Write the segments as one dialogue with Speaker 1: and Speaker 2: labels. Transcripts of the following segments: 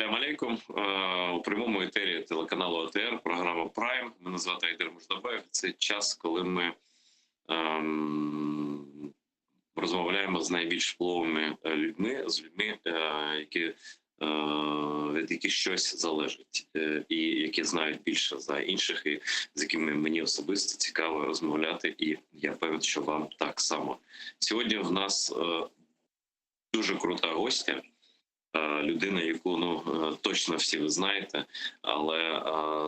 Speaker 1: Салям алейкум. У прямому етері телеканалу АТР, програма Прайм. Мене звати Айдер Муждабаєв. Це час, коли ми розмовляємо з найбільш впливовими людьми, від яких щось залежить, і які знають більше за інших, і з якими мені особисто цікаво розмовляти, і я певен, що вам так само. Сьогодні в нас дуже крута гостя, людина, яку точно всі ви знаєте, але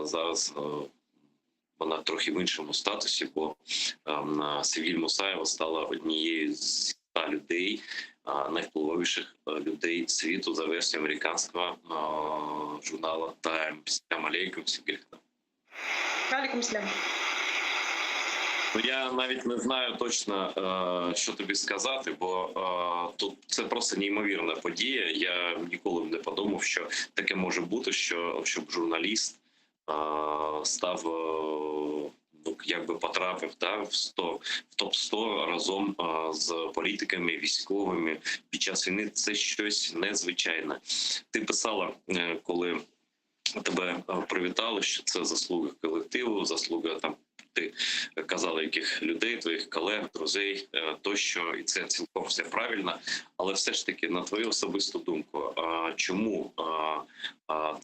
Speaker 1: зараз вона трохи в іншому статусі, бо Севіль Мусаєва стала однією з 100 людей, найвпливовіших людей світу за версією американського журналу Time. Салям алейкум, Севіль.
Speaker 2: Алейкум салям.
Speaker 1: Я навіть не знаю точно, що тобі сказати, бо тут це просто неймовірна подія. Я ніколи б не подумав, що таке може бути, щоб журналіст став, якби потрапив в топ-100 разом з політиками, військовими під час війни. Це щось незвичайне. Ти писала, коли тебе привітали, що це заслуга колективу, заслуга ти казала, яких людей, твоїх колег, друзей тощо, і це цілком все правильно. Але все ж таки, на твою особисту думку, чому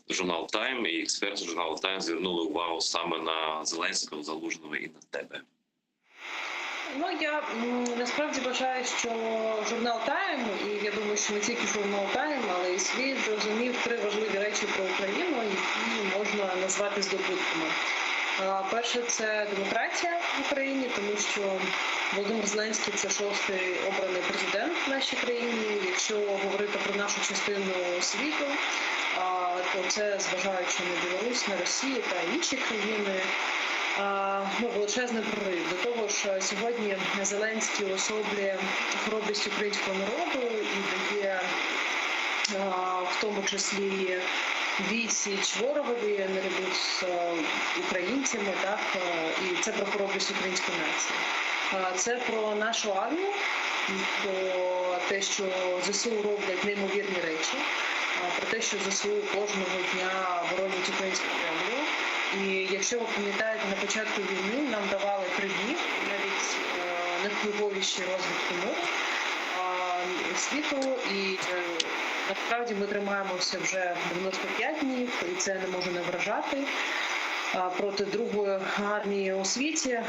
Speaker 1: журнал Time і експерти журналу Time звернули увагу саме на Зеленського, Залужного і на тебе?
Speaker 2: Я насправді вважаю, що журнал Time, і я думаю, що не тільки журнал Time, але і світ зрозумів 3 важливі речі про Україну, які можна назвати здобутками. Перше – це демократія в Україні, тому що Володимир Зеленський – це 6-й обраний президент в нашій країні. Якщо говорити про нашу частину світу, то це, зважаючи на Білорусь, на Росію та інші країни, величезний прорив. До того ж, сьогодні Зеленський уособлює хоробрість українського народу і дає в тому числі відсіч ворогові наряду з українцями, і це про хоробрість української нації. Це про нашу армію, про те, що ЗСУ роблять неймовірні речі, про те, що ЗСУ кожного дня боронять українську землю. І якщо ви пам'ятаєте, на початку війни нам давали 3 дні, навіть найвпливовіші розвідки миру світу, і насправді ми тримаємося вже 95 днів, і це не може не вражати, проти другої армії у світі.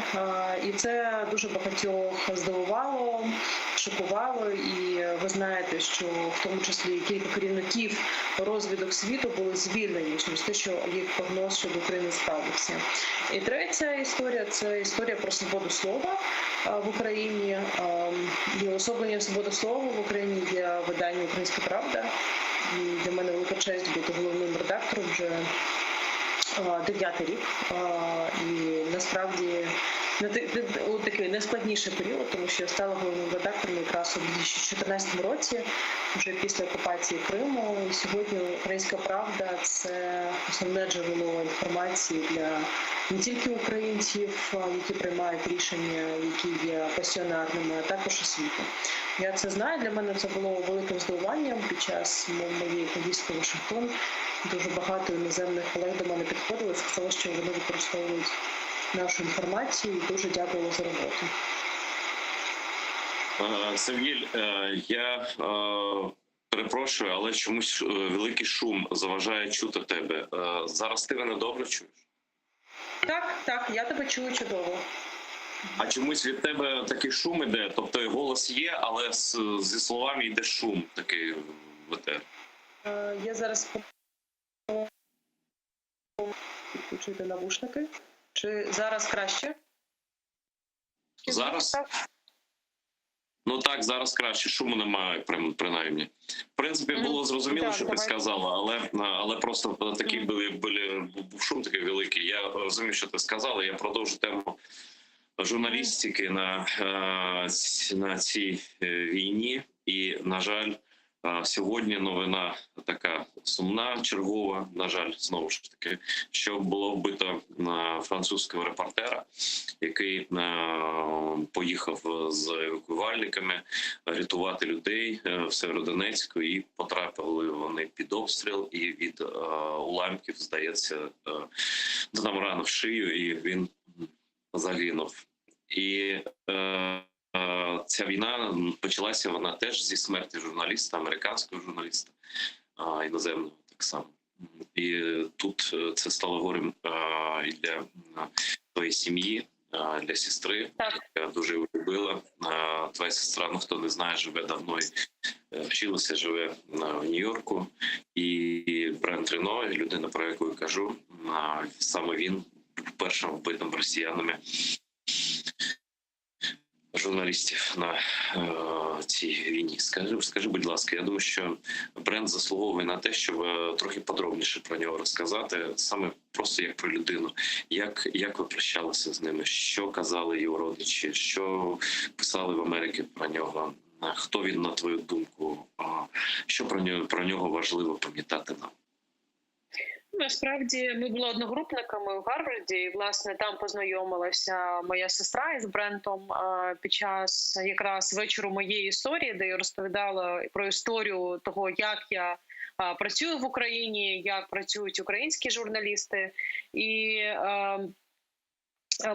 Speaker 2: І це дуже багатьох здивувало, шокувало. І ви знаєте, що в тому числі кілька керівників розвідок світу були звільнені через те, що їх прогноз щодо України справився. І третя історія – це історія про свободу слова в Україні. І уособленням свободи слова в Україні є видання «Українська правда». І для мене велика честь бути головним редактором вже 9-й рік. І насправді у такий найскладніший період, тому що я стала головним редактором якраз у 2014 році, вже після окупації Криму. І сьогодні «Українська правда» – це основне джерело інформації для не тільки українців, які приймають рішення, які є пасіонарними, а також і світу. Я це знаю, для мене це було великим здивуванням під час моєї поїздки в Вашингтон. Дуже багато іноземних колег до мене підходили, сказали, що вони використовують нашу інформацію, і дуже дякую за роботу.
Speaker 1: Севіль, я перепрошую, але чомусь великий шум заважає чути тебе. Зараз ти мене добре чуєш?
Speaker 2: Так, я тебе чую чудово.
Speaker 1: А чомусь від тебе такий шум іде, тобто голос є, але зі словами йде шум такий в етер.
Speaker 2: Я зараз підключити навушники. Чи зараз краще?
Speaker 1: Зараз? Так, зараз краще. Шуму немає, принаймні. В принципі, було зрозуміло, що ти сказала, але просто такий був шум такий великий. Я розумію, що ти сказала. Я продовжу тему журналістики на цій війні. І, на жаль, Сьогодні новина така сумна, чергова, на жаль, знову ж таки, що було вбито французького репортера, який поїхав з евакуювальниками рятувати людей в Сєвєродонецьку, і потрапили вони під обстріл, і від уламків, здається, там рана в шию, і він загинув. І ця війна почалася, вона теж зі смерті журналіста, американського журналіста, іноземного так само. І тут це стало горем і для твоєї сім'ї, для сестри, яка дуже любила. Твоя сестра, ну хто не знає, живе давно і вчилася, живе в Нью-Йорку. І Брент Рено, людина, про яку я кажу, саме він першим вбитим росіянами журналістів на цій війні. Скажи, будь ласка, я думаю, що Брент заслуговує на те, щоб трохи подробніше про нього розказати, саме просто як про людину. Як ви прощалися з ними? Що казали його родичі? Що писали в Америці про нього? Хто він, на твою думку? Що про нього важливо пам'ятати нам?
Speaker 2: Насправді ми були одногрупниками в Гарварді, і, власне, там познайомилася моя сестра із Брентом під час якраз вечору моєї історії, де я розповідала про історію того, як я працюю в Україні, як працюють українські журналісти. І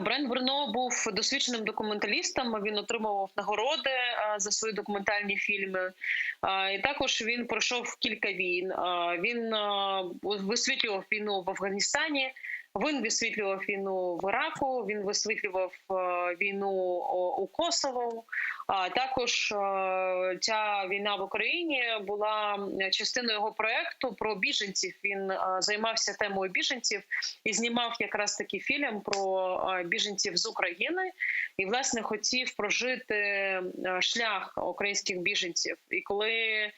Speaker 2: Брент Рено був досвідченим документалістом, він отримував нагороди за свої документальні фільми. І також він пройшов кілька війн. Він висвітлював війну в Афганістані, він висвітлював війну в Іраку, він висвітлював війну у Косово. Також ця війна в Україні була частиною його проєкту про біженців. Він займався темою біженців і знімав якраз такий фільм про біженців з України. І, власне, хотів прожити шлях українських біженців. І коли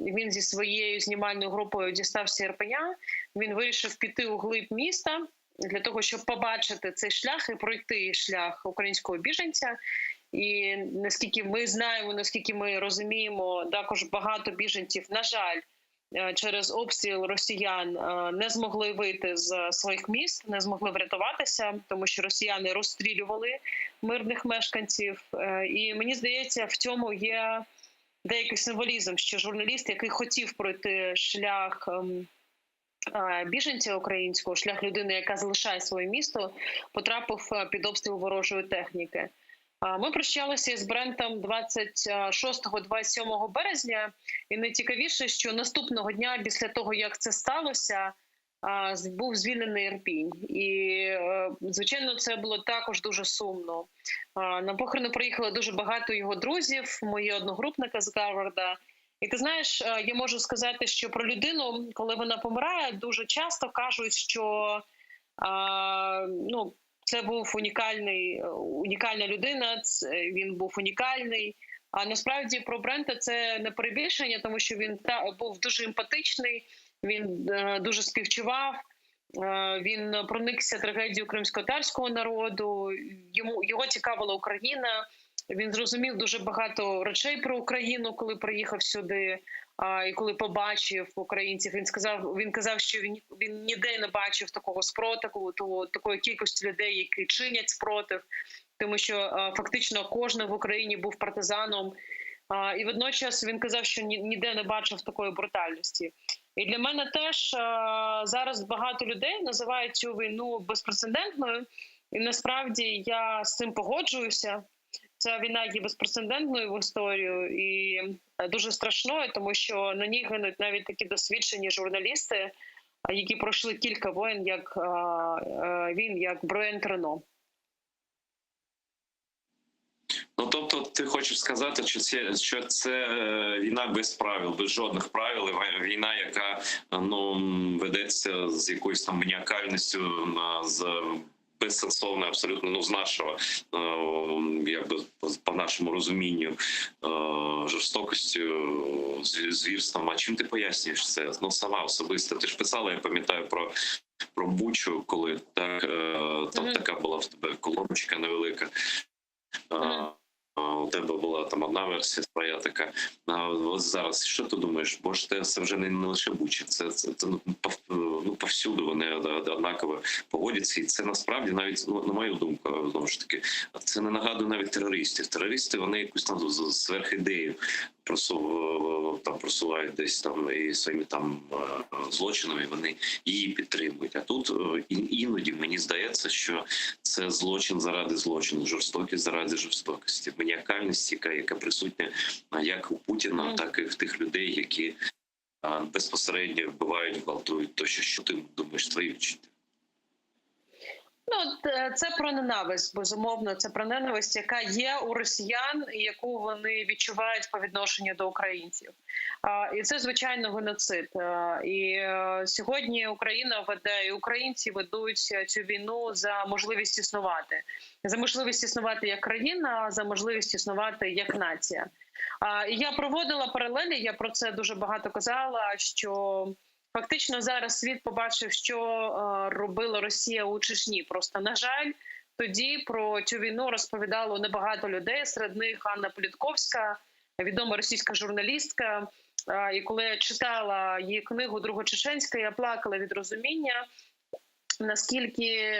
Speaker 2: він зі своєю знімальною групою дістався Ірпеня, він вирішив піти у глиб міста для того, щоб побачити цей шлях і пройти шлях українського біженця. І наскільки ми знаємо, наскільки ми розуміємо, також багато біженців, на жаль, через обстріл росіян не змогли вийти з своїх міст, не змогли врятуватися, тому що росіяни розстрілювали мирних мешканців. І мені здається, в цьому є деякий символізм, що журналіст, який хотів пройти шлях біженця українського, шлях людини, яка залишає своє місто, потрапив під обстріл ворожої техніки. Ми прощалися з Брентом 26-27 березня, і найцікавіше, що наступного дня, після того, як це сталося, був звільнений Ірпінь. І, звичайно, це було також дуже сумно. На похорони приїхало дуже багато його друзів, мої одногрупники з Гарварда. І ти знаєш, я можу сказати, що про людину, коли вона помирає, дуже часто кажуть, що це був унікальна людина, він був унікальний. А насправді про Брента це не перебільшення, тому що він був дуже емпатичний, він дуже співчував, він проникся трагедією кримськотатарського народу, його цікавила Україна, він зрозумів дуже багато речей про Україну, коли приїхав сюди, і коли побачив українців. Він казав, що він ніде не бачив такого спротиву, такої кількості людей, які чинять спротив, тому що фактично кожен в Україні був партизаном. І водночас він казав, що ніде не бачив такої брутальності. І для мене теж зараз багато людей називають цю війну безпрецедентною. І насправді я з цим погоджуюся. Ця війна є безпрецедентною в історію і дуже страшною, тому що на ній гинуть навіть такі досвідчені журналісти, які пройшли кілька воєн, як він, як Брент Рено.
Speaker 1: Ну, тобто, ти хочеш сказати, що це війна без правил, без жодних правил, війна, яка ведеться з якоюсь там маніакальністю, з безсенсовною абсолютно, з нашого, якби по нашому розумінню, жорстокостю, звірством. А чим ти пояснюєш це? Сама особисто. Ти ж писала, я пам'ятаю, про Бучу, коли там така була в тебе колоночка невелика. У тебе була там одна версія своя така. А ось зараз що ти думаєш? Бо ж це вже не лише Буча, це повсюду вони однаково поводяться, і це насправді навіть, на мою думку, знову ж таки, це не нагадує навіть терористів. Терористи, вони якусь там сверхідею просувають десь там і своїми там злочинами, вони її підтримують. А тут іноді мені здається, що це злочин заради злочину, жорстокість заради жорстокості, маніакальність, яка присутня як у Путіна, так і в тих людей, які безпосередньо вбивають, гвалтують тощо. Що ти думаєш, твої відчуття?
Speaker 2: Це про ненависть, безумовно. Це про ненависть, яка є у росіян, і яку вони відчувають по відношенню до українців. І це, звичайно, геноцид. І сьогодні Україна веде, і українці ведуть цю війну за можливість існувати. За можливість існувати як країна, за можливість існувати як нація. І я проводила паралелі, я про це дуже багато казала, що фактично зараз світ побачив, що робила Росія у Чечні. Просто, на жаль, тоді про цю війну розповідало небагато людей, серед них Анна Політковська, відома російська журналістка. І коли я читала її книгу «Другочеченська», я плакала від розуміння, наскільки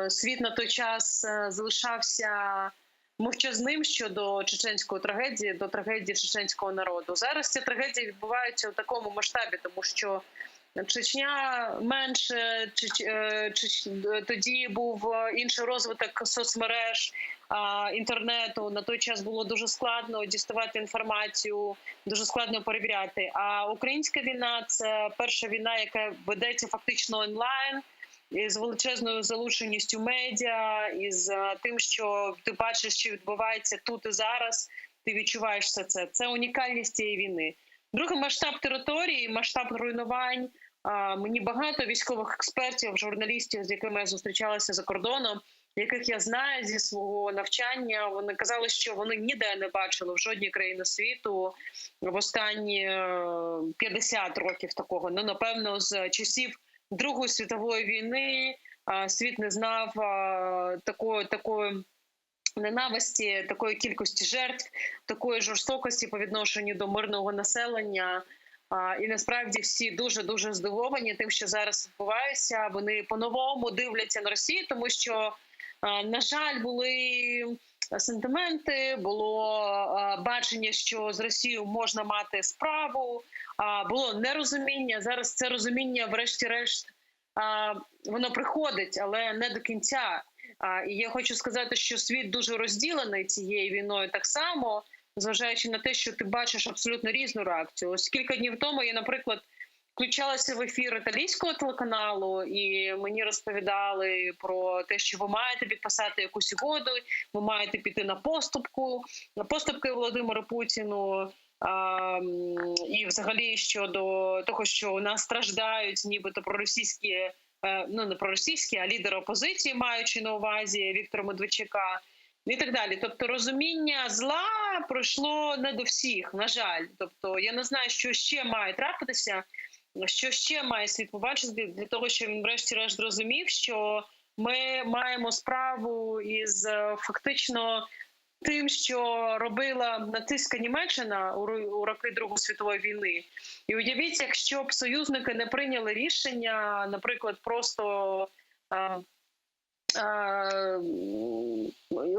Speaker 2: світ на той час залишався мовчазним щодо чеченської трагедії, до трагедії чеченського народу. Зараз ці трагедії відбуваються у такому масштабі, тому що Чечня менше, тоді був інший розвиток соцмереж, інтернету. На той час було дуже складно діставати інформацію, дуже складно перевіряти. А українська війна – це перша війна, яка ведеться фактично онлайн, із величезною залученістю медіа, із тим, що ти бачиш, що відбувається тут і зараз, ти відчуваєш все це. Це унікальність цієї війни. Другий масштаб території, масштаб руйнувань. Мені багато військових експертів, журналістів, з якими я зустрічалася за кордоном, яких я знаю зі свого навчання, вони казали, що вони ніде не бачили в жодній країні світу в останні 50 років такого. Напевно, з часів Другої світової війни світ не знав такої ненависті, такої кількості жертв, такої жорстокості по відношенню до мирного населення. І насправді всі дуже-дуже здивовані тим, що зараз відбувається. Вони по-новому дивляться на Росію, тому що, на жаль, були сентименти, було бачення, що з Росією можна мати справу, було нерозуміння. Зараз це розуміння, врешті-решт, воно приходить, але не до кінця. І я хочу сказати, що світ дуже розділений цією війною так само, зважаючи на те, що ти бачиш абсолютно різну реакцію. Ось кілька днів тому я, наприклад, включалася в ефір італійського телеканалу, і мені розповідали про те, що ви маєте підписати якусь угоду, ви маєте піти на поступки Володимиру Путіну, і взагалі щодо того, що у нас страждають нібито проросійські, не проросійські, а лідери опозиції, маючи на увазі Віктора Медведчука, і так далі. Тобто розуміння зла пройшло не до всіх, на жаль. Тобто я не знаю, що ще має трапитися, що ще має світ побачити для того, щоб він врешті-решт зрозумів, що ми маємо справу із фактично тим, що робила нацистська Німеччина у роки Другої світової війни. І уявіть, якщо б союзники не прийняли рішення, наприклад, просто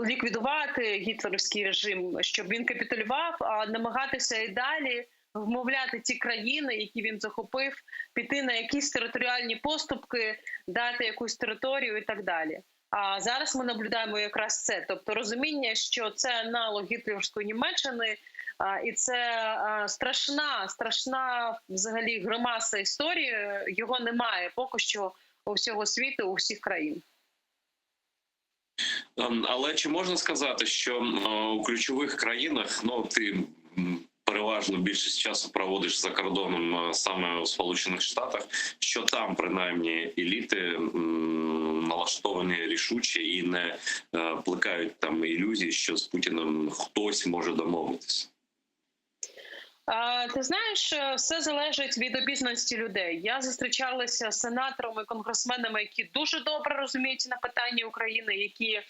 Speaker 2: ліквідувати гітлерівський режим, щоб він капітулював, а намагатися і далі вмовляти ті країни, які він захопив, піти на якісь територіальні поступки, дати якусь територію і так далі. А зараз ми наблюдаємо якраз це. Тобто розуміння, що це аналог гітлерівської Німеччини, і це страшна взагалі гримаса історії, його немає поки що у всього світу, у всіх країн.
Speaker 1: Але чи можна сказати, що у ключових країнах, ти переважно більшість часу проводиш за кордоном саме у Сполучених Штатах, що там принаймні еліти налаштовані рішуче і не плекають там ілюзії, що з Путіним хтось може домовитися?
Speaker 2: Ти знаєш, все залежить від обізнаності людей. Я зустрічалася з сенаторами, конгресменами, які дуже добре розуміються на питанні України, які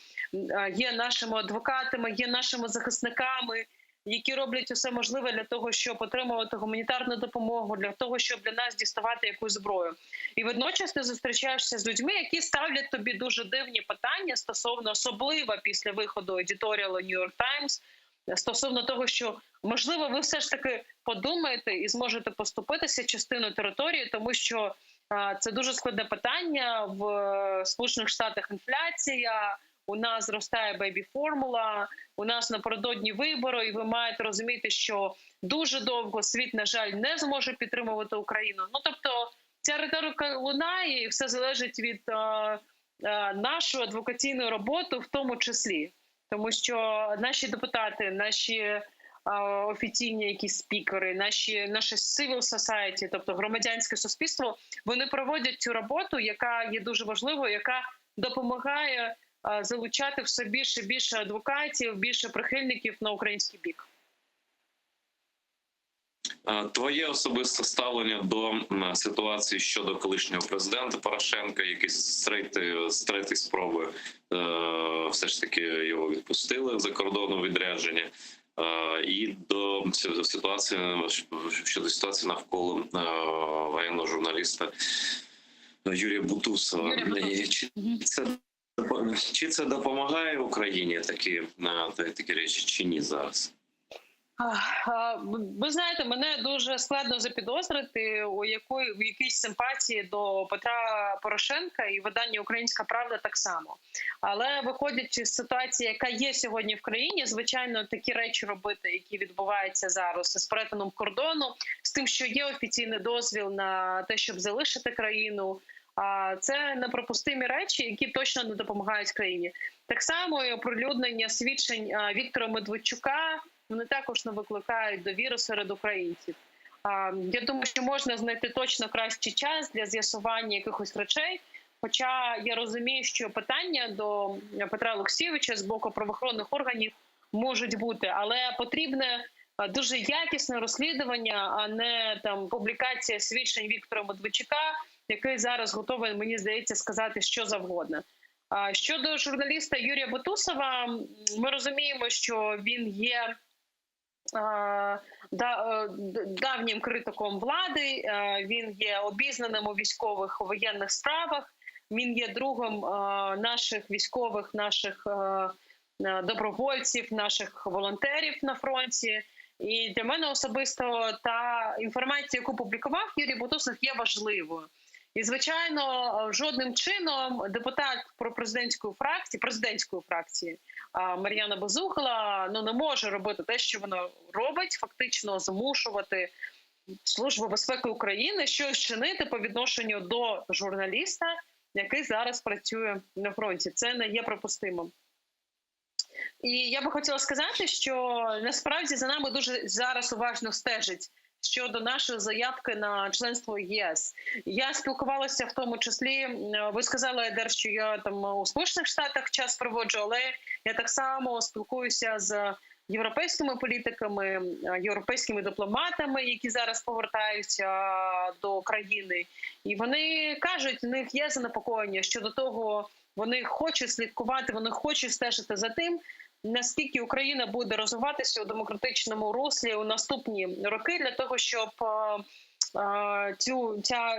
Speaker 2: є нашими адвокатами, є нашими захисниками, які роблять усе можливе для того, щоб отримувати гуманітарну допомогу, для того, щоб для нас діставати якусь зброю. І водночас ти зустрічаєшся з людьми, які ставлять тобі дуже дивні питання стосовно, особливо після виходу едіторіалу New York Times, стосовно того, що, можливо, ви все ж таки подумаєте і зможете поступитися частиною території, тому що це дуже складне питання. В Сполучених Штатах інфляція, у нас зростає бейбі-формула, у нас напередодні вибори, і ви маєте розуміти, що дуже довго світ, на жаль, не зможе підтримувати Україну. Ну, тобто, ця риторика лунає, і все залежить від нашої адвокаційної роботи в тому числі. Тому що наші депутати, наші офіційні якісь спікери, наше civil society, тобто громадянське суспільство, вони проводять цю роботу, яка є дуже важливою, яка допомагає залучати все більше і більше адвокатів, більше прихильників на український бік.
Speaker 1: Твоє особисте ставлення до ситуації щодо колишнього президента Порошенка, який з третьої спроби все ж таки його відпустили за кордону відрядження, і до ситуації щодо ситуації навколо воєнного журналіста Юрія Бутусова. Чи це допомагає Україні такі речі, чи ні зараз?
Speaker 2: Ви знаєте, мене дуже складно запідозрити у якійсь симпатії до Петра Порошенка, і видання «Українська правда» так само. Але виходячи з ситуації, яка є сьогодні в країні, звичайно, такі речі робити, які відбуваються зараз з перетином кордону, з тим, що є офіційний дозвіл на те, щоб залишити країну, це неприпустимі речі, які точно не допомагають країні. Так само і оприлюднення свідчень Віктора Медведчука, вони також не викликають довіри серед українців. Я думаю, що можна знайти точно кращий час для з'ясування якихось речей, хоча я розумію, що питання до Петра Олексійовича з боку правоохоронних органів можуть бути, але потрібне дуже якісне розслідування, а не там публікація свідчень Віктора Медведчука, який зараз готовий, мені здається, сказати що завгодно. Щодо журналіста Юрія Бутусова, ми розуміємо, що він є давнім критиком влади, він є обізнаним у військових воєнних справах, він є другом наших військових, наших добровольців, наших волонтерів на фронті. І для мене особисто та інформація, яку публікував Юрій Бутусов, є важливою. І, звичайно, жодним чином депутат президентської фракції Мар'яна Безугла не може робити те, що вона робить, фактично змушувати Службу безпеки України щось чинити по відношенню до журналіста, який зараз працює на фронті. Це не є припустимим. І я би хотіла сказати, що насправді за нами дуже зараз уважно стежить щодо нашої заявки на членство в ЄС. Я спілкувалася в тому числі, ви сказали, Айдар, що я там у Сполучених Штатах час проводжу, але я так само спілкуюся з європейськими політиками, європейськими дипломатами, які зараз повертаються до країни. І вони кажуть, у них є занепокоєння щодо того, вони хочуть слідкувати, вони хочуть стежити за тим, наскільки Україна буде розвиватися у демократичному руслі у наступні роки, для того, щоб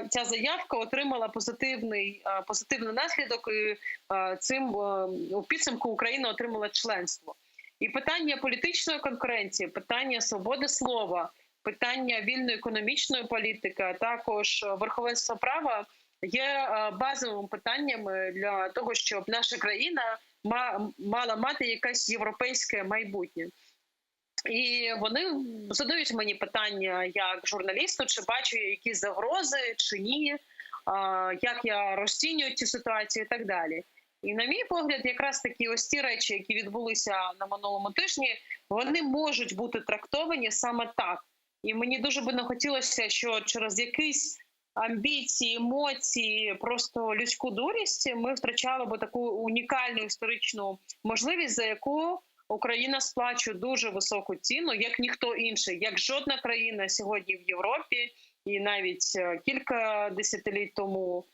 Speaker 2: ця заявка отримала позитивний наслідок, і цим у підсумку Україна отримала членство. І питання політичної конкуренції, питання свободи слова, питання вільної економічної політики, а також верховенства права є базовим питанням для того, щоб наша країна мала мати якесь європейське майбутнє. І вони задають мені питання як журналісту, чи бачу я якісь загрози, чи ні, як я розцінюю цю ситуацію і так далі. І на мій погляд, якраз такі ось ці речі, які відбулися на минулому тижні, вони можуть бути трактовані саме так. І мені дуже би не хотілося, що через якісь амбіції, емоції, просто людську дурість ми втрачали би таку унікальну історичну можливість, за яку
Speaker 3: Україна сплачує дуже високу ціну, як ніхто інший, як жодна країна сьогодні в Європі, і навіть кілька десятиліть тому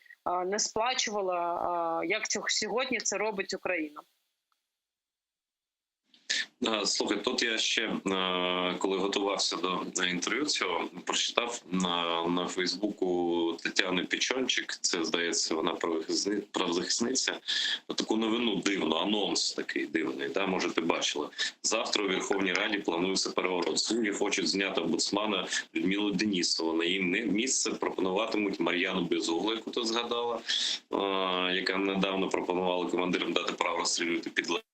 Speaker 3: не сплачувала, як сьогодні це робить Україна.
Speaker 1: Слухай, тут я ще, коли готувався до інтерв'ю цього, прочитав на Фейсбуку Тетяни Пічончик, це, здається, вона правозахисниця, таку новину дивну, анонс такий дивний, да, може ти бачила. Завтра у Верховній Раді планується переворот. Судді хочуть зняти омбудсмана Людмилу Денісову. На її місце пропонуватимуть Мар'яну Безуглу, яку ти згадала, яка недавно пропонувала командирам дати право розстрілювати підлеглих.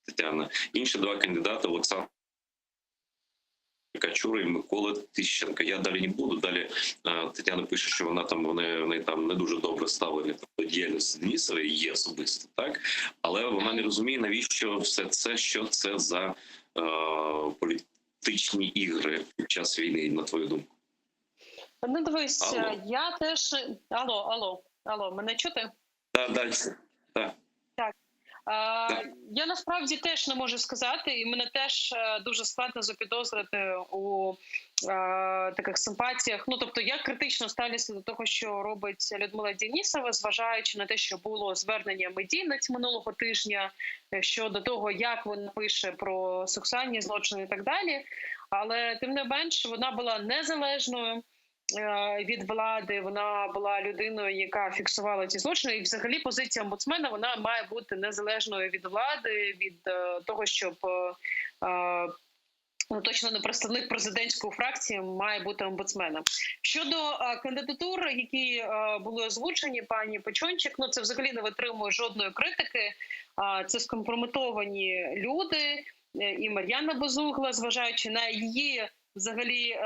Speaker 1: Тетяна. Інші два кандидати – Олександр Качура і Микола Тищенко. Я далі не буду. Далі Тетяна пише, що вони там не дуже добре ставлені до діяльності Денісової, є особисто, так? Але вона не розуміє, навіщо все це, що це за політичні ігри під час війни, на твою думку.
Speaker 3: Ну, дивись, я теж... Алло, мене чути?
Speaker 1: Так, далі. Так.
Speaker 3: Я насправді теж не можу сказати, і мене теж дуже складно запідозрити у таких симпатіях. Ну, тобто, я критично ставлюся до того, що робить Людмила Денісова, зважаючи на те, що було звернення медійниць минулого тижня щодо того, як вона пише про сексуальні злочини і так далі. Але, тим не менш, вона була незалежною від влади, вона була людиною, яка фіксувала ці злочини. І взагалі позиція омбудсмена, вона має бути незалежною від влади, від того, щоб точно не представник президентської фракції має бути омбудсменом. Щодо кандидатур, які були озвучені, пані Печончик, ну це взагалі не витримує жодної критики. Це скомпрометовані люди, і Мар'яна Безугла, зважаючи на її взагалі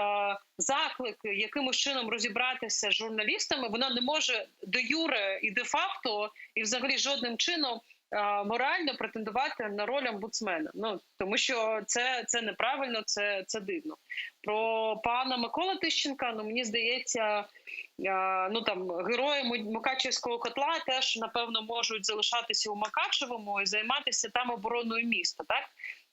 Speaker 3: заклик якимось чином розібратися з журналістами, вона не може де юре і де факто, і взагалі жодним чином морально претендувати на роль омбудсмена. Ну, тому що це неправильно, це дивно. Про пана Микола Тищенка, ну, мені здається, ну там герої Мукачевського котла теж, напевно, можуть залишатися у Мукачевому і займатися там обороною міста, так?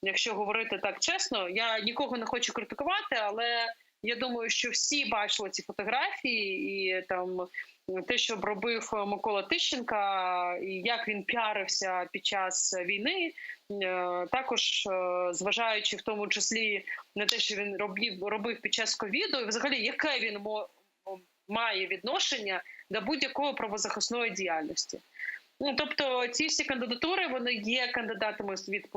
Speaker 3: Якщо говорити так чесно, я нікого не хочу критикувати, але я думаю, що всі бачили ці фотографії і там те, що робив Микола Тищенка, і як він піарився під час війни, також зважаючи в тому числі на те, що він робив під час ковіду, і взагалі яке він має відношення до будь-якої правозахисної діяльності. Ну, тобто ці всі кандидатури, вони є кандидатами від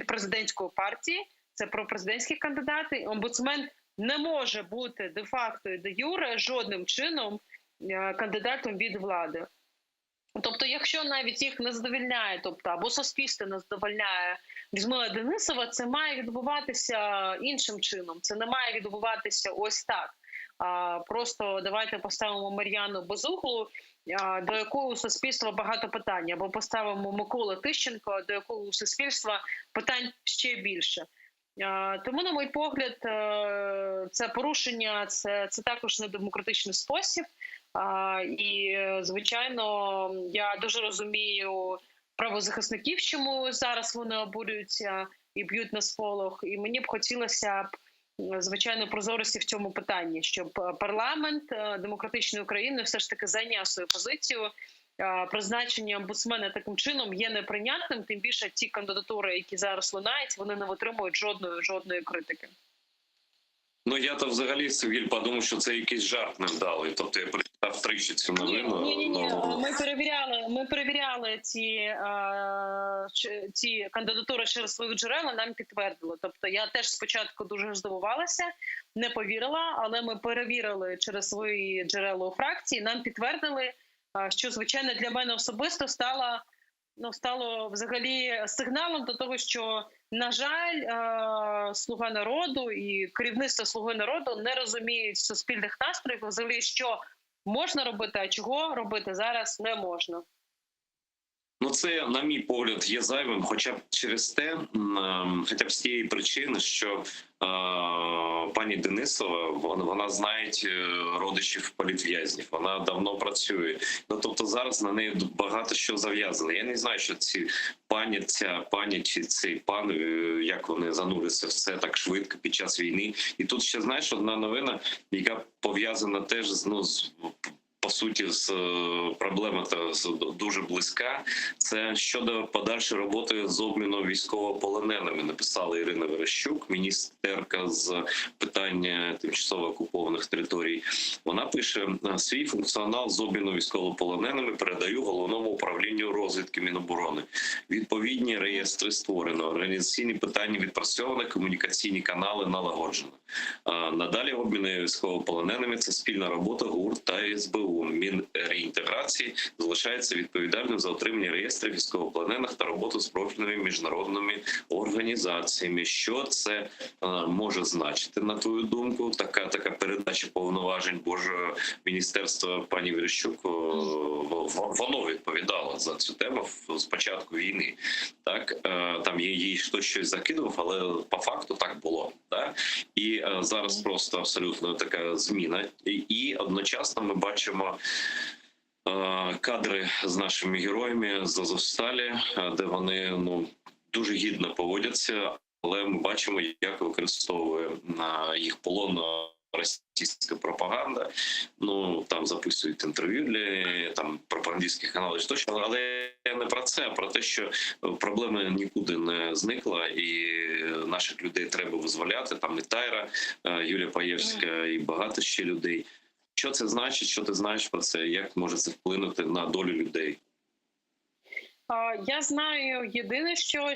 Speaker 3: президентської партії, це пропрезидентські кандидати. Омбудсмен не може бути де-факто і де-юре жодним чином кандидатом від влади. Тобто, якщо навіть їх не задовольняє, тобто або суспільство не задовольняє Людмила Денисова, це має відбуватися іншим чином. Це не має відбуватися ось так. Просто давайте поставимо Мар'яну Безуглу, до якого у суспільства багато питань, або поставимо Миколу Тищенко, до якого у суспільства питань ще більше. Тому, на мій погляд, це порушення, це також недемократичний спосіб. І, звичайно, я дуже розумію правозахисників, чому зараз вони обурюються і б'ють на сполох. І мені б хотілося, звичайно, прозорості в цьому питанні, щоб парламент демократичної України все ж таки зайняв свою позицію. Призначення омбудсмена таким чином є неприйнятним, тим більше ті кандидатури, які зараз лунають, вони не витримують жодної критики.
Speaker 1: Ну, я то взагалі, Сергій, подумав, що це якийсь жарт невдалий. Тобто я прочитав тричі цю новину.
Speaker 3: Ні. Ми перевіряли ці кандидатури через свої джерела, нам підтвердили. Тобто я теж спочатку дуже здивувалася, не повірила, але ми перевірили через свої джерела у фракції, нам підтвердили, що, звичайно, для мене особисто стало взагалі сигналом до того, що, на жаль, «Слуга народу» і керівництво «Слуги народу» не розуміють суспільних настроїв, взагалі, що можна робити, а чого робити зараз не можна.
Speaker 1: Ну, це, на мій погляд, є зайвим, хоча б через те, хоча б з тієї причини, що пані Денисова, вона знає родичів політв'язнів, вона давно працює. Ну, тобто зараз на неї багато що зав'язано. Я не знаю, що ця пані чи цей пан, як вони зануряться в це так швидко під час війни. І тут ще, знаєш, одна новина, яка пов'язана теж з по суті, з проблема дуже близька. Це щодо подальшої роботи з обміном військовополоненими. Написала Ірина Верещук, міністерка з питання тимчасово окупованих територій. Вона пише: свій функціонал з обміну військовополоненими передаю головному управлінню розвідки Міноборони. Відповідні реєстри створено, організаційні питання відпрацьовано, комунікаційні канали налагоджено. Надалі обміни військовополоненими – це спільна робота ГУР та СБУ. Мінреінтеграції залишається відповідальним за отримання реєстрів військовополонених та роботу з профільними міжнародними організаціями. Що це може значити, на твою думку? Така передача повноважень Божого міністерства пані Верещук, воно відповідало за цю тему з початку війни. Так, там їй хтось щось закидував, але по факту так було. Так? І зараз просто абсолютно така зміна. І одночасно ми бачимо кадри з нашими героями з Азовсталі, де вони дуже гідно поводяться, але ми бачимо, як використовує їх полон російська пропаганда. Там записують інтерв'ю для пропагандистських каналів тощо, але не про це, а про те, що проблема нікуди не зникла і наших людей треба визволяти. Там і Тайра, Юлія Паєвська і багато ще людей. Що це значить? Що ти знаєш про це? Як може це вплинути на долю людей?
Speaker 3: Я знаю єдине, що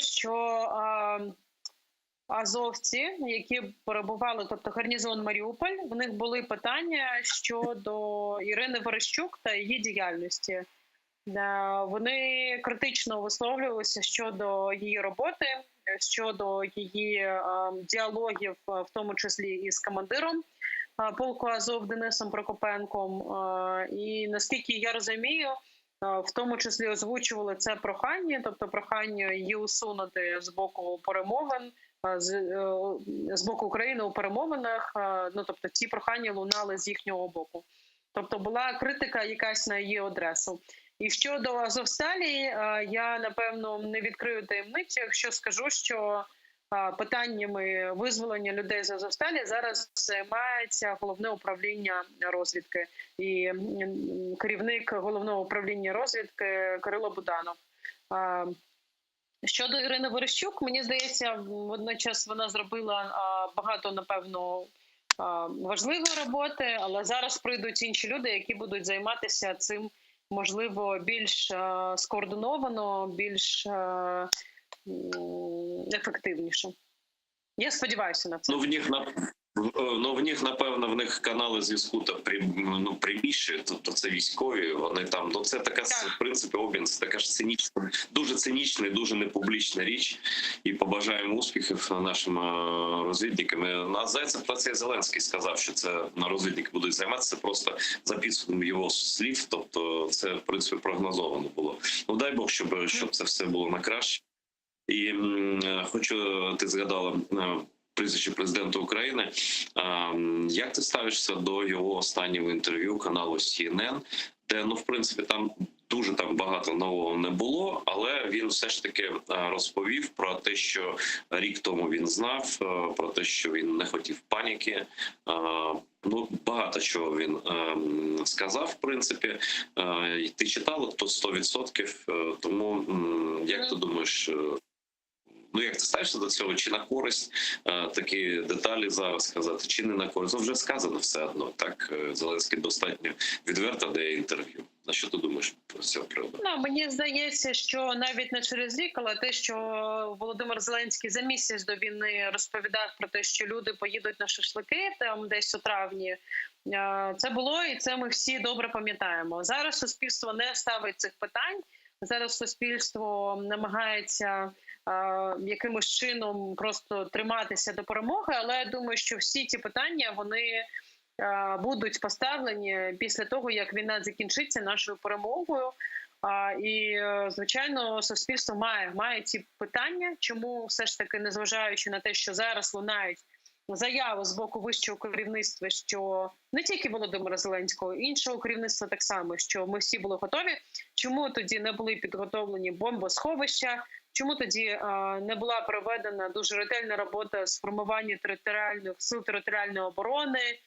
Speaker 3: азовці, які перебували, тобто гарнізон Маріуполь, в них були питання щодо Ірини Верещук та її діяльності. Вони критично висловлювалися щодо її роботи, щодо її діалогів, в тому числі і з командиром полку Азов Денисом Прокопенком. І наскільки я розумію, в тому числі озвучували це прохання, тобто прохання її усунути з боку перемовин, з боку України у перемовинах, тобто ці прохання лунали з їхнього боку. Тобто була критика якась на її адресу. І щодо Азовсталі, я, напевно, не відкрию таємницю, якщо скажу, що питаннями визволення людей з Азовсталі зараз займається Головне управління розвідки. І керівник Головного управління розвідки Кирило Буданов. Щодо Ірини Верещук, мені здається, водночас вона зробила багато, напевно, важливої роботи, але зараз прийдуть інші люди, які будуть займатися цим, можливо, більш скоординовано, більш ефективніше. Я сподіваюся на це.
Speaker 1: В них, напевно, в них канали зв'язку пряміші, тобто це військові, вони там, це така, в принципі, обмін, це така ж цинічна, дуже цинічна і дуже непублічна річ, і побажаємо успіхів нашим розвідникам. А Зайцев про це Зеленський сказав, що це розвідники будуть займатися, просто за підсумком його слів, тобто це, в принципі, прогнозовано було. Дай Бог, щоб це все було на краще. І ти згадала прізвище президента України. Як ти ставишся до його останнього інтерв'ю каналу CNN, де, в принципі, там дуже багато нового не було, але він все ж таки розповів про те, що рік тому він знав, про те, що він не хотів паніки. Багато чого він сказав, в принципі. Ти читала, то 100%, тому як ти думаєш, як ти ставишся до цього? Чи на користь такі деталі зараз сказати, чи не на користь? Вже сказано все одно, так? Зеленський достатньо відверто дає інтерв'ю. На що ти думаєш про це приводу?
Speaker 3: Мені здається, що навіть не через рік, але те, що Володимир Зеленський за місяць до війни розповідав про те, що люди поїдуть на шашлики там десь у травні, це було, і це ми всі добре пам'ятаємо. Зараз суспільство не ставить цих питань, зараз суспільство намагається якимось чином просто триматися до перемоги, але я думаю, що всі ці питання, вони будуть поставлені після того, як війна закінчиться нашою перемогою. І, звичайно, суспільство має ці питання, чому все ж таки, незважаючи на те, що зараз лунають заяви з боку вищого керівництва, що не тільки Володимира Зеленського, іншого керівництва так само, що ми всі були готові. Чому тоді не були підготовлені бомбосховища? Чому тоді не була проведена дуже ретельна робота з формування сил територіальної оборони?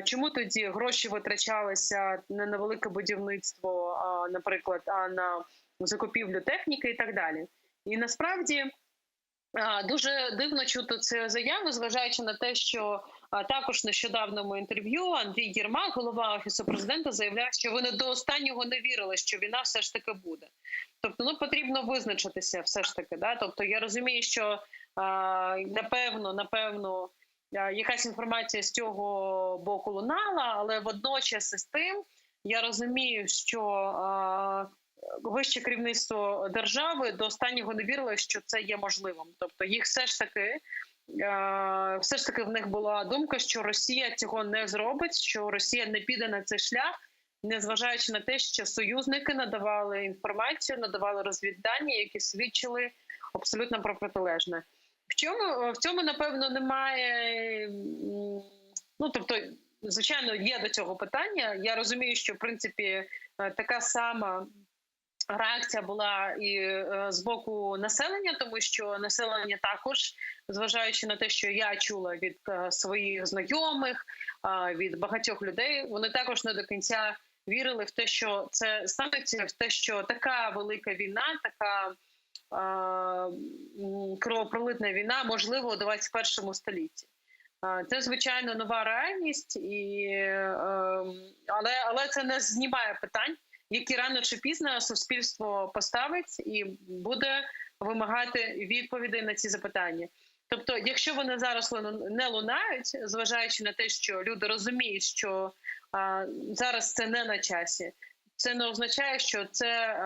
Speaker 3: Чому тоді гроші витрачалися не на велике будівництво, наприклад, а на закупівлю техніки і так далі? І насправді дуже дивно чути ці заяви, зважаючи на те, що також в нещодавному інтерв'ю Андрій Єрмак, голова Офісу Президента, заявляв, що вони до останнього не вірили, що війна все ж таки буде. Тобто, потрібно визначитися все ж таки. Да? Тобто, я розумію, що напевно, якась інформація з цього боку лунала, але водночас із тим я розумію, що вище керівництво держави до останнього не вірило, що це є можливим. Тобто їх все ж таки в них була думка, що Росія цього не зробить, що Росія не піде на цей шлях, незважаючи на те, що союзники надавали інформацію, надавали розвіддані, які свідчили абсолютно про протилежне. В цьому, напевно, немає, тобто, звичайно, є до цього питання. Я розумію, що, в принципі, така сама реакція була і з боку населення, тому що населення також, зважаючи на те, що я чула від своїх знайомих, від багатьох людей, вони також не до кінця вірили в те, що це станеться, в те, що така велика війна, така кровопролитна війна можливо у 21 столітті. Це, звичайно, нова реальність, але це не знімає питань, які рано чи пізно суспільство поставить і буде вимагати відповідей на ці запитання. Тобто, якщо вони зараз не лунають, зважаючи на те, що люди розуміють, що зараз це не на часі, це не означає, що це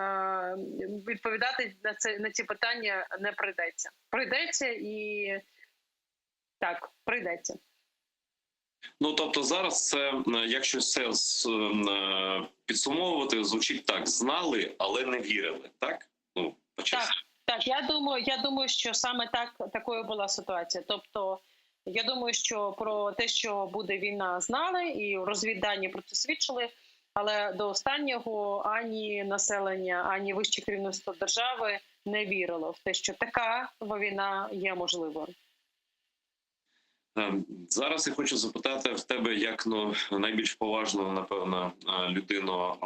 Speaker 3: відповідати на ці питання не прийдеться. Прийдеться і так, прийдеться.
Speaker 1: Тобто зараз це, якщо все підсумовувати, звучить так: знали, але не вірили, так?
Speaker 3: Так, я думаю, що саме такою була ситуація. Тобто, я думаю, що про те, що буде війна, знали, і розвіддані про це свідчили, але до останнього ані населення, ані вище керівництво держави не вірило в те, що така війна є можливою.
Speaker 1: Зараз я хочу запитати в тебе, як найбільш поважну, напевно, людину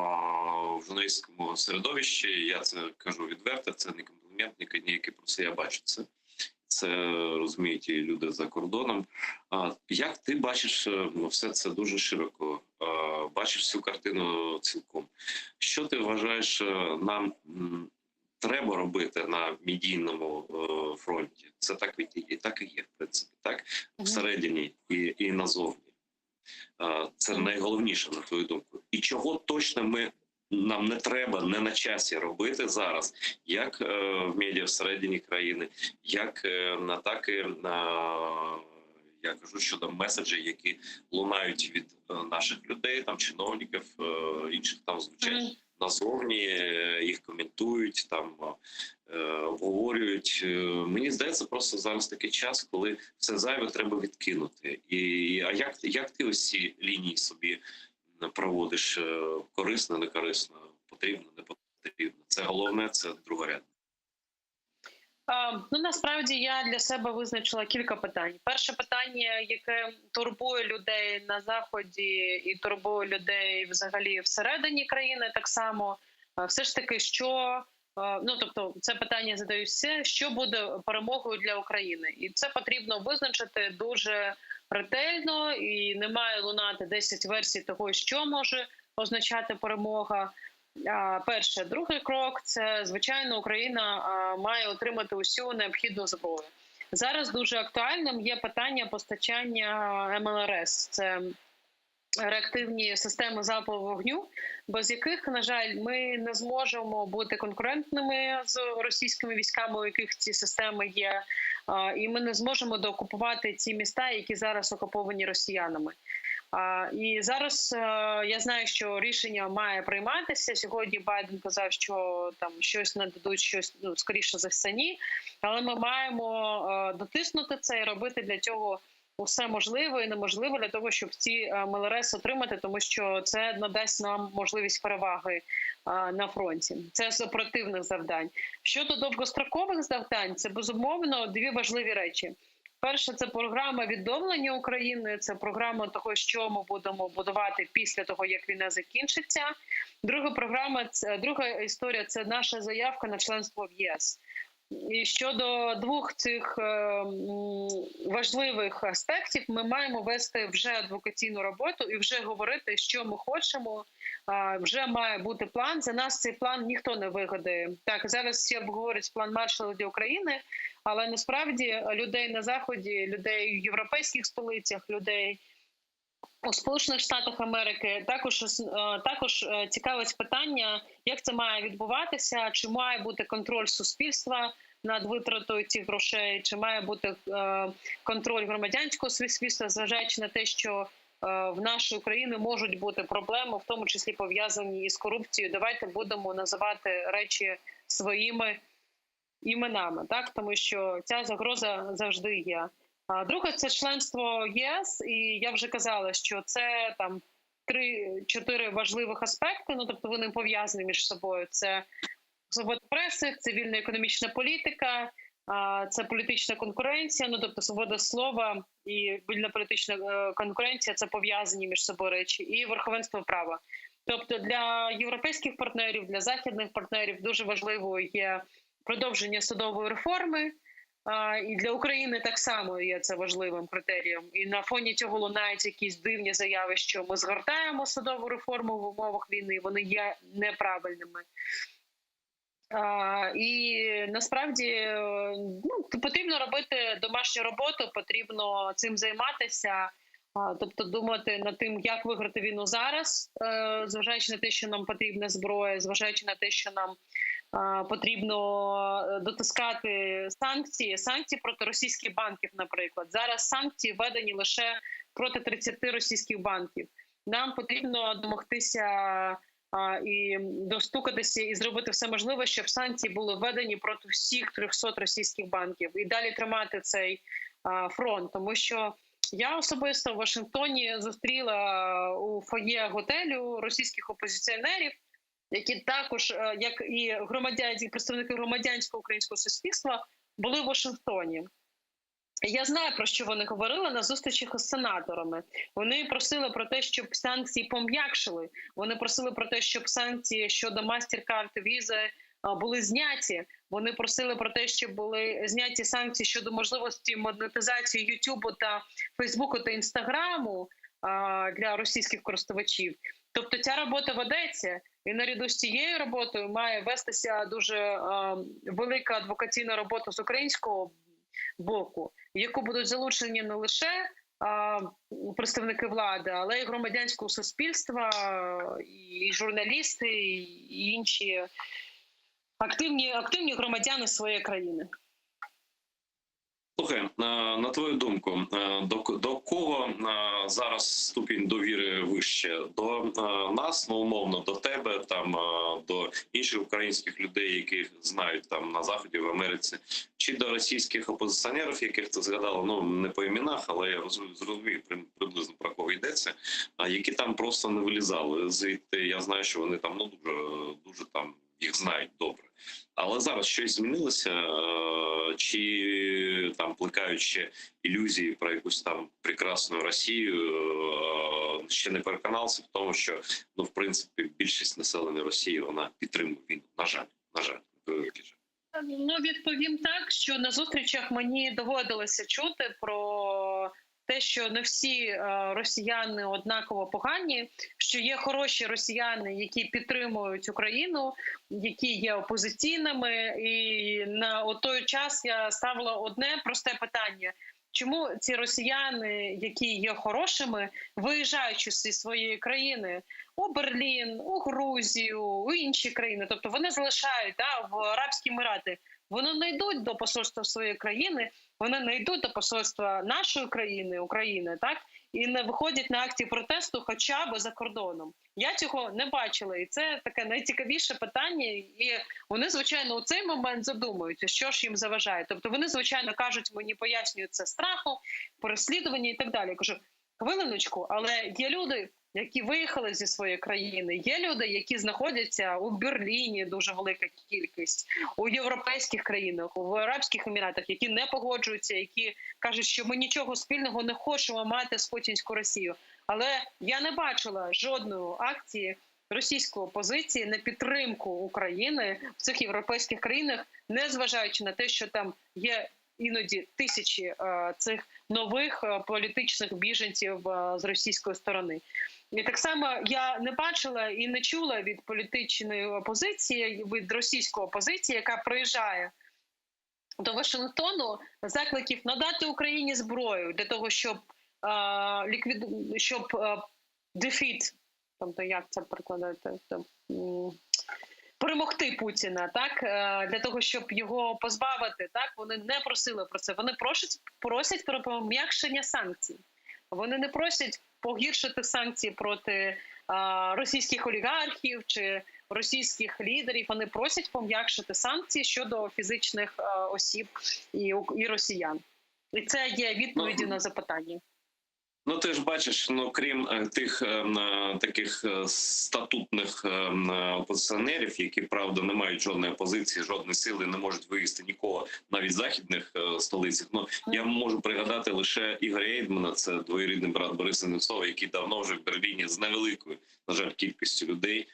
Speaker 1: в журналістському середовищі. Я це кажу відверто, це не комплімент, ніякий, просто я бачу це. Це розуміють і люди за кордоном. Як ти бачиш все це дуже широко? Бачиш всю картину цілком. Що ти вважаєш, нам треба робити на медійному фронті? Це так і є, в принципі, так? Всередині і назовні. Це найголовніше, на твою думку. І чого точно нам не треба, не на часі робити зараз, як в медіа всередині країни, як атаки я кажу щодо меседжів, які лунають від наших людей, там чиновників, інших там звучать назовні, їх коментують, там обговорюють. Мені здається, просто зараз такий час, коли все зайве треба відкинути. А як ти ось ці лінії собі проводиш? Корисно, не корисно, потрібно, не потрібно? Це головне, це другорядне.
Speaker 3: Насправді я для себе визначила кілька питань. Перше питання, яке турбує людей на Заході і турбує людей взагалі всередині країни так само, все ж таки, тобто це питання задають всі, що буде перемогою для України. І це потрібно визначити дуже ретельно, і не має лунати 10 версій того, що може означати перемога. Перше. Другий крок – це, звичайно, Україна має отримати усю необхідну зброю. Зараз дуже актуальним є питання постачання МЛРС. Це реактивні системи залпового вогню, без яких, на жаль, ми не зможемо бути конкурентними з російськими військами, у яких ці системи є, і ми не зможемо доокупувати ці міста, які зараз окуповані росіянами. І зараз я знаю, що рішення має прийматися. Сьогодні Байден казав, що там щось нададуть, щось скоріше за все ні. Але ми маємо дотиснути це і робити для цього усе можливе і неможливе для того, щоб ці МЛРС отримати, тому що це надасть нам можливість переваги на фронті. Це з оперативних завдань. Щодо довгострокових завдань, це безумовно дві важливі речі. Перше, це програма відновлення України, це програма того, що ми будемо будувати після того, як війна закінчиться. Друга історія – це наша заявка на членство в ЄС. І щодо двох цих важливих аспектів, ми маємо вести вже адвокаційну роботу і вже говорити, що ми хочемо. Вже має бути план. За нас цей план ніхто не вигадає. Так, зараз всі обговорюють план Маршалла для України, але насправді людей на Заході, людей в європейських столицях, людей у Сполучених Штатах Америки також цікавить питання, як це має відбуватися, чи має бути контроль суспільства над витратою цих грошей, чи має бути контроль громадянського суспільства, зважаючи на те, що в нашій Україні можуть бути проблеми, в тому числі пов'язані із корупцією. Давайте будемо називати речі своїми іменами, так? Тому що ця загроза завжди є. Друге – це членство ЄС, і я вже казала, що це там 3-4 важливих аспекти, тобто вони пов'язані між собою. Це свобода преси, це вільна економічна політика, це політична конкуренція, тобто свобода слова і вільна політична конкуренція – це пов'язані між собою речі, і верховенство права. Тобто для європейських партнерів, для західних партнерів дуже важливою є продовження судової реформи, і для України так само є це важливим критерієм. І на фоні цього лунають якісь дивні заяви, що ми згортаємо судову реформу в умовах війни, вони є неправильними. І насправді потрібно робити домашню роботу, потрібно цим займатися, тобто думати над тим, як виграти війну зараз, зважаючи на те, що нам потрібна зброя, зважаючи на те, що нам потрібно дотискати санкції проти російських банків, наприклад. Зараз санкції введені лише проти 30 російських банків. Нам потрібно домогтися і достукатися і зробити все можливе, щоб санкції були введені проти всіх 300 російських банків і далі тримати цей фронт. Тому що я особисто в Вашингтоні зустріла у фоє готелю російських опозиціонерів, які також, як і представники громадянського українського суспільства, були в Вашингтоні. Я знаю, про що вони говорили на зустрічах із сенаторами. Вони просили про те, щоб санкції пом'якшили. Вони просили про те, щоб санкції щодо MasterCard, Visa були зняті. Вони просили про те, щоб були зняті санкції щодо можливості монетизації Ютубу та Фейсбуку та Інстаграму для російських користувачів. Тобто ця робота ведеться, і наряду з цією роботою має вестися дуже велика адвокаційна робота з українського боку, в яку будуть залучені не лише представники влади, але й громадянського суспільства, і журналісти, і інші активні громадяни своєї країни.
Speaker 1: Слухай, на твою думку, до кого зараз ступінь довіри вище? До нас, умовно, до тебе, до інших українських людей, яких знають на Заході, в Америці, чи до російських опозиціонерів, яких ти згадала, не по іменах, але я зрозумію приблизно про кого йдеться, які там просто не вилізали. Звідти я знаю, що вони дуже їх знають добре. Але зараз щось змінилося, чи плекають ще ілюзії про якусь прекрасну Росію, ще не переконався в тому, що, в принципі, більшість населення Росії, вона підтримує війну. На жаль.
Speaker 3: Відповім так, що на зустрічах мені доводилося чути про те, що не всі росіяни однаково погані, що є хороші росіяни, які підтримують Україну, які є опозиційними. І на той час я ставила одне просте питання. Чому ці росіяни, які є хорошими, виїжджаючи зі своєї країни у Берлін, у Грузію, у інші країни, тобто вони залишають в Арабські Емірати, вони не йдуть до посольства своєї країни, вони не йдуть до посольства нашої країни, України, так? і не виходять на акції протесту хоча б за кордоном. Я цього не бачила, і це таке найцікавіше питання. І вони, звичайно, у цей момент задумуються, що ж їм заважає. Тобто вони, звичайно, кажуть, мені пояснюють це страхом, переслідування і так далі. Я кажу, хвилиночку, але є люди, які виїхали зі своєї країни, є люди, які знаходяться у Берліні, дуже велика кількість, у європейських країнах, у Арабських Еміратах, які не погоджуються, які кажуть, що ми нічого спільного не хочемо мати з путінською Росією. Але я не бачила жодної акції російської опозиції на підтримку України в цих європейських країнах, незважаючи на те, що там є іноді тисячі цих нових політичних біженців з російської сторони. І так само я не бачила і не чула від політичної опозиції, від російської опозиції, яка приїжджає до Вашингтону, закликів надати Україні зброю для того, щоб дефіт, тобто як це перекладати, перемогти Путіна, так, для того, щоб його позбавити, так, вони не просили про це. Вони просять про пом'якшення санкцій. Вони не просять погіршити санкції проти російських олігархів чи російських лідерів. Вони просять пом'якшити санкції щодо фізичних осіб і росіян. І це є відповіді на запитання.
Speaker 1: Ну, ти ж бачиш, крім тих таких статутних опозиціонерів, які, правда, не мають жодної позиції, жодної сили, не можуть вивести нікого навіть в західних столицях. Я можу пригадати лише Ігоря Ейдмана, це двоюрідний брат Бориса Немцова, який давно вже в Берліні з невеликою, на жаль, кількістю людей,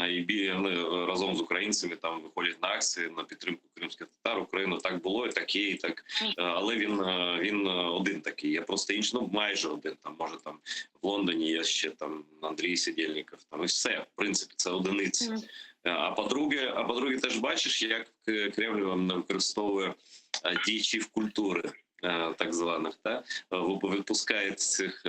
Speaker 1: і вони разом з українцями там виходять на акції на підтримку кримських татар. Україну так було, і так є, і так. Але він один такий. Я просто інший, майже один. Там може там в Лондоні є ще там Андрій Сидельников. Там і все. В принципі, це одиниці. А по-друге, теж бачиш, як Кремль використовує діячів культури, так званих, випускає цих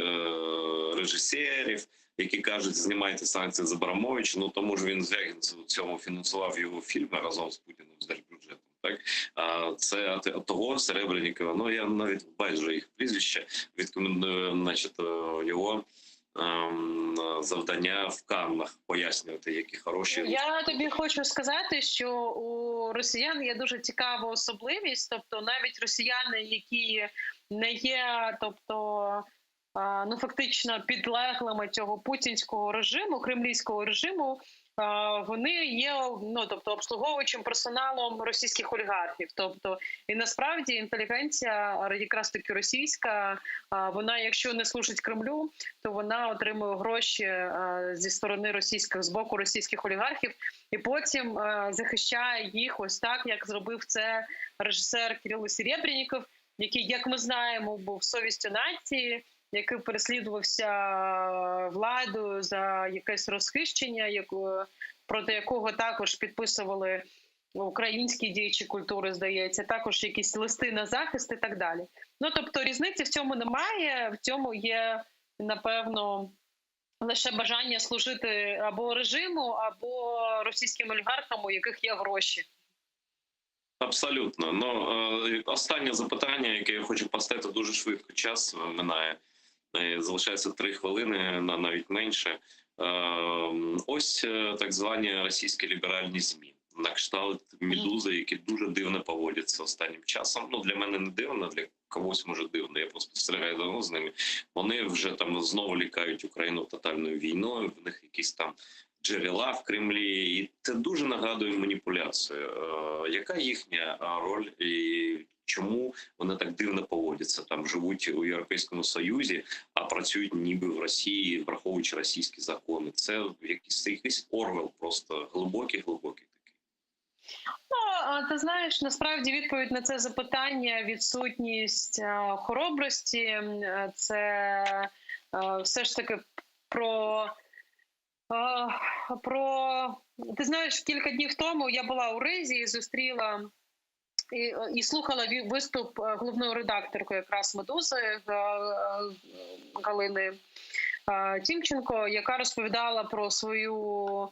Speaker 1: режисерів, які кажуть, знімайте санкції з Абрамовича, тому ж він Звягінцев у цьому фінансував його фільми разом з Путіним з держбюджетом. Так? Це того Серебреннікова, я навіть бачу їх прізвище, відкомендую, його завдання в Каннах пояснювати, які хороші.
Speaker 3: Я тобі хочу сказати, що у росіян є дуже цікава особливість, тобто навіть росіяни, які не є, фактично підлеглими цього путінського режиму, кремлівського режиму, вони є, обслуговуючим персоналом російських олігархів. Тобто, і насправді інтелігенція, якраз таки російська, вона, якщо не служить Кремлю, то вона отримує гроші зі сторони російських, з боку російських олігархів, і потім захищає їх ось так, як зробив це режисер Кирило Серебренніков, який, як ми знаємо, був совістю нації, який переслідувався владою за якесь розхищення, проти якого також підписували українські діячі культури, здається, також якісь листи на захист і так далі. Тобто різниці в цьому немає, в цьому є, напевно, лише бажання служити або режиму, або російським олігархам, у яких є гроші.
Speaker 1: Абсолютно. Останнє запитання, яке я хочу поставити, дуже швидко час минає. Залишається 3 хвилини, навіть менше. Ось так звані російські ліберальні ЗМІ. На кшталт «Медузи», які дуже дивно поводяться останнім часом. Для мене не дивно, для когось може дивно. Я просто спостерігаю давно з ними. Вони вже там знову лякають Україну тотальною війною. В них якісь там джерела в Кремлі. І це дуже нагадує маніпуляцію. Яка їхня роль і чому вони так дивно поводяться? Там живуть у Європейському Союзі, а працюють ніби в Росії, враховуючи російські закони. Це якийсь Орвел, просто глибокий такий.
Speaker 3: Ти знаєш, насправді відповідь на це запитання, відсутність хоробрості, це все ж таки про... Ти знаєш, кілька днів тому я була у Ризі і зустріла і слухала виступ головної редакторки якраз «Медузи» Галини Тімченко, яка розповідала про свою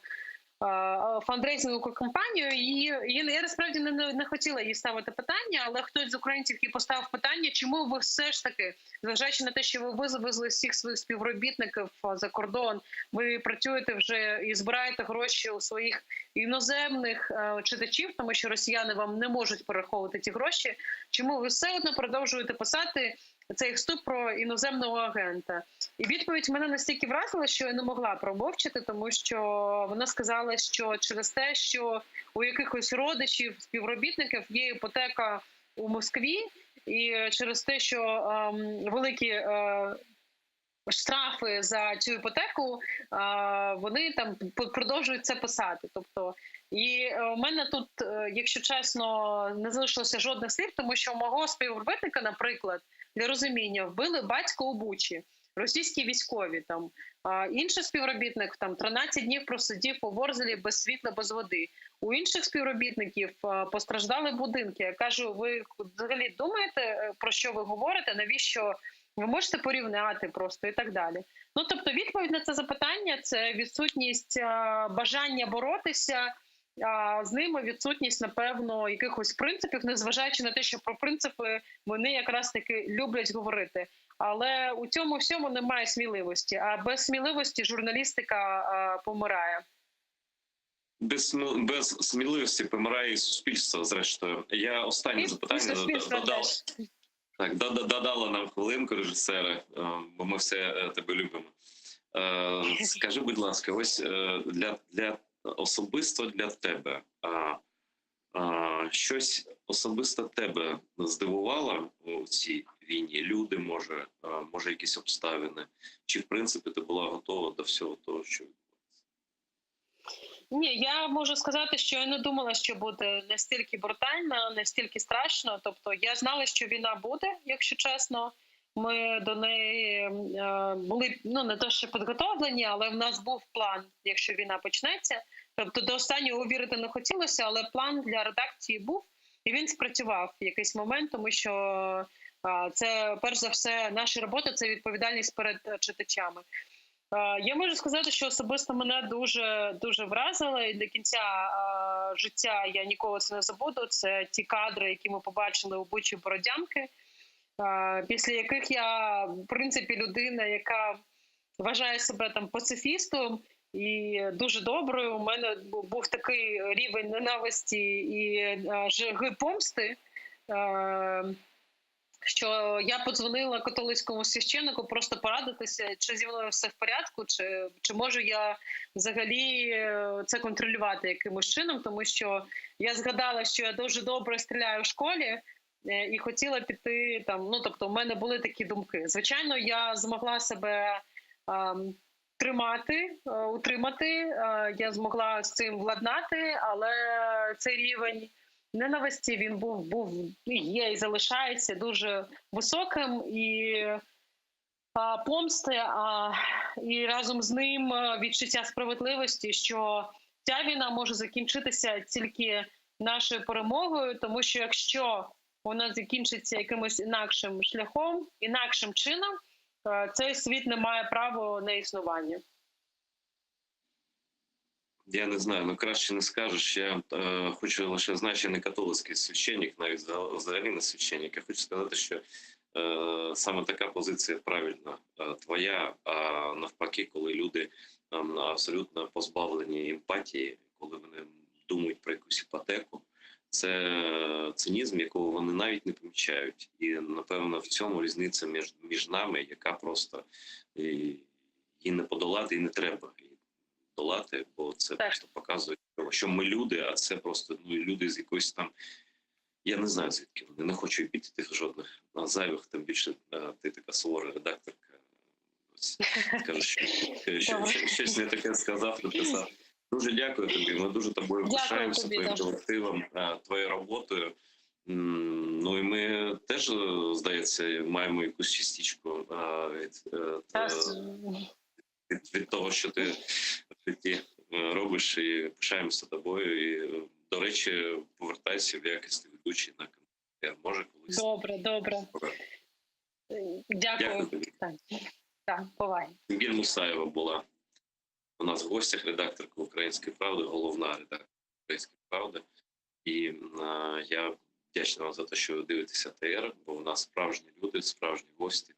Speaker 3: фандрейзингову кампанію, і я насправді не хотіла їй ставити питання, але хтось з українців і поставив питання, чому ви все ж таки, зважаючи на те, що ви вивезли всіх своїх співробітників за кордон, ви працюєте вже і збираєте гроші у своїх іноземних читачів, тому що росіяни вам не можуть перераховувати ті гроші, чому ви все одно продовжуєте писати цей вступ про іноземного агента? І відповідь мене настільки вразила, що я не могла промовчати, тому що вона сказала, що через те, що у якихось родичів, співробітників є іпотека у Москві, і через те, що великі штрафи за цю іпотеку, вони там продовжують це писати. Тобто, і у мене тут, якщо чесно, не залишилося жодних слів, тому що мого співробітника, наприклад, для розуміння, вбили батька у Бучі, російські військові, там інший співробітник там 13 днів просидів у Ворзелі без світла, без води. У інших співробітників постраждали будинки. Я кажу, ви взагалі думаєте, про що ви говорите, навіщо ви можете порівняти просто і так далі. Ну, тобто відповідь на це запитання – це відсутність бажання боротися, з ними відсутність, напевно, якихось принципів, незважаючи на те, що про принципи вони якраз таки люблять говорити. Але у цьому всьому немає сміливості, а без сміливості журналістика помирає.
Speaker 1: Без сміливості помирає і суспільство, зрештою. Я останнє запитання додав. Так, додала нам хвилинку, режисери, бо ми все тебе любимо. Скажи, будь ласка, ось особисто для тебе, щось особисто тебе здивувало у цій війні? Люди, може якісь обставини? Чи, в принципі, ти була готова до всього того, що відбувається?
Speaker 3: Ні, я можу сказати, що я не думала, що буде настільки брутально, настільки страшно. Тобто я знала, що війна буде, якщо чесно. Ми до неї були, не то що підготовлені, але в нас був план, якщо війна почнеться. Тобто до останнього вірити не хотілося, але план для редакції був, і він спрацював в якийсь момент, тому що це, перш за все, наша робота – це відповідальність перед читачами. Я можу сказати, що особисто мене дуже вразило, і до кінця життя я ніколи це не забуду. Це ті кадри, які ми побачили у Бучі Бородянки, після яких я, в принципі, людина, яка вважає себе там пацифістом і дуже доброю. У мене був такий рівень ненависті і жаги помсти, що я подзвонила католицькому священнику просто порадитися, чи зі мною все в порядку, чи можу я взагалі це контролювати якимось чином, тому що я згадала, що я дуже добре стріляю в школі, і хотіла піти там, тобто в мене були такі думки. Звичайно, я змогла себе утримати, я змогла з цим владнати, але цей рівень ненависті, він був є і залишається дуже високим, і помсти, і разом з ним відчуття справедливості, що ця війна може закінчитися тільки нашою перемогою, тому що якщо вона закінчиться якимось інакшим шляхом, інакшим чином, цей світ не має права на існування.
Speaker 1: Я не знаю, краще не скажеш. Я хочу лише знати, що я не католицький священник, навіть взагалі не священник. Я хочу сказати, що саме така позиція правильна твоя, а навпаки, коли люди абсолютно позбавлені емпатії, коли вони думають про якусь іпотеку, це цинізм, якого вони навіть не помічають. І, напевно, в цьому різниця між нами, яка просто її не подолати і не треба долати, бо це просто показує, що ми люди, а це просто люди з якоїсь там, я не знаю, звідки вони, не хочу епітетів жодних зайвих, тим більше ти така сувора редакторка. Скажеш, що щось не таке сказав, написав. Дуже дякую тобі, ми дуже тобою пишаємося, твоїм колективом, твоєю роботою. Ну і ми теж, здається, маємо якусь частичку від того, що ти в житті робиш, і пишаємося тобою. І, до речі, повертайся в якісний ведучий на каналі. Може колись.
Speaker 3: Добре. Дякую тобі. Так, бувай.
Speaker 1: Гіль Мусаєва була У нас в гостях редакторка «Української правди», головна редакторка «Української правди». І я вдячний вам за те, що ви дивитеся ТР, бо у нас справжні люди, справжні гості,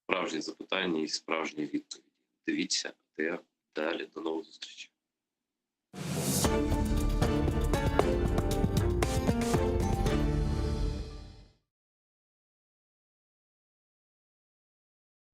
Speaker 1: справжні запитання і справжні відповіді. Дивіться ТР. Далі. До нових зустрічей.